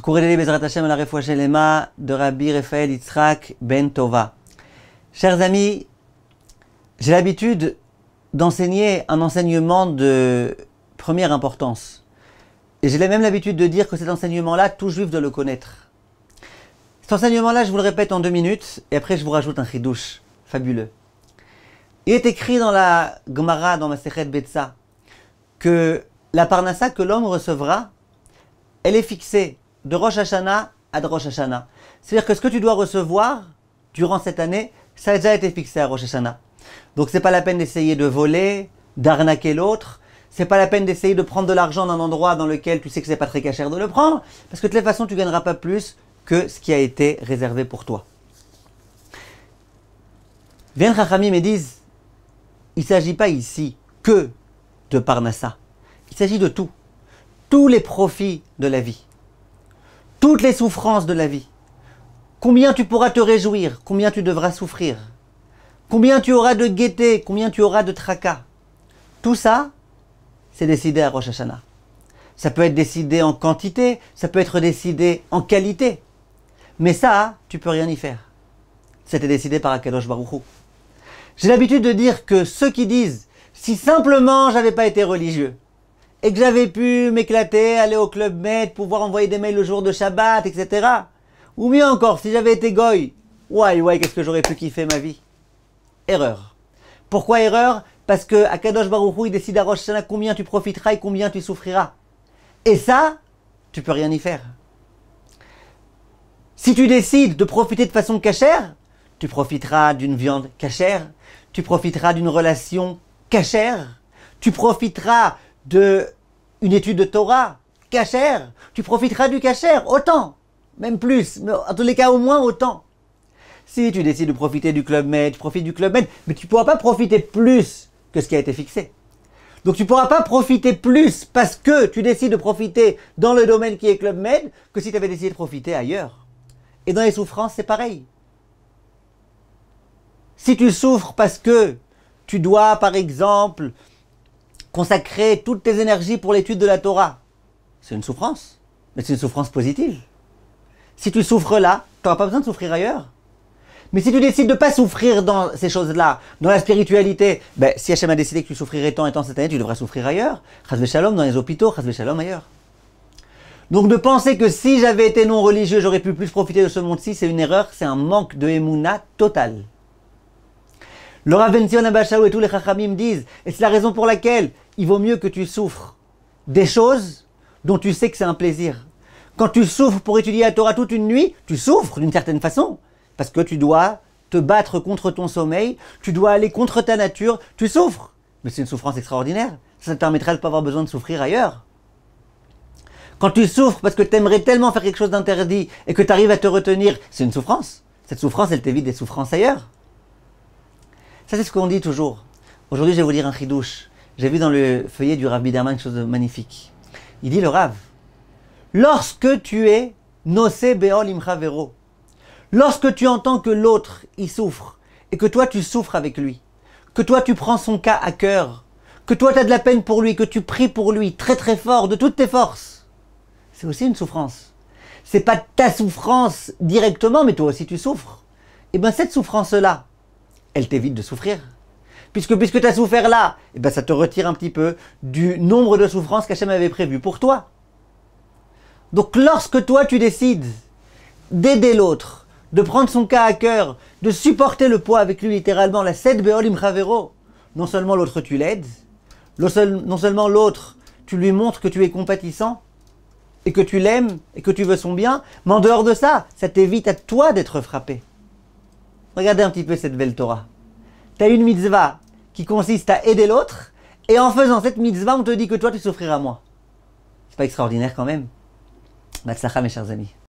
Koureleli Bezrat Hashem à la Refoua Shelema de Rabbi Raphaël Yitzhak Ben Tova. Chers amis, j'ai l'habitude d'enseigner un enseignement de première importance. Et j'ai même l'habitude de dire que cet enseignement-là, tout juif doit le connaître. Cet enseignement-là, je vous le répète en 2 minutes, et après je vous rajoute un chidouche fabuleux. Il est écrit dans la Gemara, dans Masechet Betsa, que la parnassa que l'homme recevra, elle est fixée de Rosh Hashanah à Rosh Hashanah. C'est-à-dire que ce que tu dois recevoir durant cette année, ça a déjà été fixé à Rosh Hashanah. Donc c'est pas la peine d'essayer de voler, d'arnaquer l'autre. C'est pas la peine d'essayer de prendre de l'argent d'un endroit dans lequel tu sais que c'est pas très cachère de le prendre, parce que de toute façon tu gagneras pas plus que ce qui a été réservé pour toi. Viennent Chachamim et disent, il ne s'agit pas ici que de Parnassa. Il s'agit de tout. Tous les profits de la vie. Toutes les souffrances de la vie. Combien tu pourras te réjouir, combien tu devras souffrir. Combien tu auras de gaieté, combien tu auras de tracas. Tout ça, c'est décidé à Rosh Hashanah. Ça peut être décidé en quantité, ça peut être décidé en qualité. Mais ça, tu peux rien y faire. C'était décidé par Akadosh Baruch Hu. J'ai l'habitude de dire que ceux qui disent « si simplement j'avais pas été religieux et que j'avais pu m'éclater, aller au Club Med, pouvoir envoyer des mails le jour de Shabbat, etc. » Ou mieux encore, si j'avais été goy, ouais, qu'est-ce que j'aurais pu kiffer ma vie. Erreur. Pourquoi erreur? Parce que Akadosh Baruch Hu, il décide à Rosh Hashanah combien tu profiteras et combien tu souffriras. Et ça, tu peux rien y faire. Si tu décides de profiter de façon cachère, tu profiteras d'une viande cachère, tu profiteras d'une relation cachère, tu profiteras d'une étude de Torah cachère, tu profiteras du cachère, autant, même plus, mais en tous les cas au moins autant. Si tu décides de profiter du Club Med, tu profites du Club Med, mais tu ne pourras pas profiter plus que ce qui a été fixé. Donc tu ne pourras pas profiter plus parce que tu décides de profiter dans le domaine qui est Club Med que si tu avais décidé de profiter ailleurs. Et dans les souffrances, c'est pareil. Si tu souffres parce que tu dois, par exemple, consacrer toutes tes énergies pour l'étude de la Torah, c'est une souffrance, mais c'est une souffrance positive. Si tu souffres là, tu n'auras pas besoin de souffrir ailleurs. Mais si tu décides de ne pas souffrir dans ces choses-là, dans la spiritualité, si Hachem a décidé que tu souffrirais tant et tant cette année, tu devras souffrir ailleurs. Chas v'shalom dans les hôpitaux, chas v'shalom ailleurs. Donc de penser que si j'avais été non religieux, j'aurais pu plus profiter de ce monde-ci, c'est une erreur, c'est un manque de émouna total. Le Rav Ben Zion Abba Shaul et tous les Chachamim disent, et c'est la raison pour laquelle il vaut mieux que tu souffres des choses dont tu sais que c'est un plaisir. Quand tu souffres pour étudier la Torah toute une nuit, tu souffres d'une certaine façon, parce que tu dois te battre contre ton sommeil, tu dois aller contre ta nature, tu souffres. Mais c'est une souffrance extraordinaire, ça te permettra de ne pas avoir besoin de souffrir ailleurs. Quand tu souffres parce que tu aimerais tellement faire quelque chose d'interdit et que tu arrives à te retenir, c'est une souffrance. Cette souffrance, elle t'évite des souffrances ailleurs. Ça, c'est ce qu'on dit toujours. Aujourd'hui, je vais vous lire un chidouche. J'ai vu dans le feuillet du Rav Biderman quelque chose de magnifique. Il dit le Rav, lorsque tu es nosé beol imcha vero, lorsque tu entends que l'autre, il souffre, et que toi, tu souffres avec lui, que toi, tu prends son cas à cœur, que toi, tu as de la peine pour lui, que tu pries pour lui très très fort, de toutes tes forces, c'est aussi une souffrance. C'est pas ta souffrance directement, mais toi aussi tu souffres. Et bien cette souffrance-là, elle t'évite de souffrir. Puisque tu as souffert là, et ben ça te retire un petit peu du nombre de souffrances qu'Hachem avait prévues pour toi. Donc lorsque toi tu décides d'aider l'autre, de prendre son cas à cœur, de supporter le poids avec lui littéralement, la sed beol imcha vero, non seulement l'autre tu l'aides, non seulement l'autre tu lui montres que tu es compatissant, et que tu l'aimes, et que tu veux son bien, mais en dehors de ça, ça t'évite à toi d'être frappé. Regardez un petit peu cette belle Torah. Tu as une mitzvah qui consiste à aider l'autre, et en faisant cette mitzvah, on te dit que toi tu souffriras moins. C'est pas extraordinaire quand même? Batzlacha mes chers amis.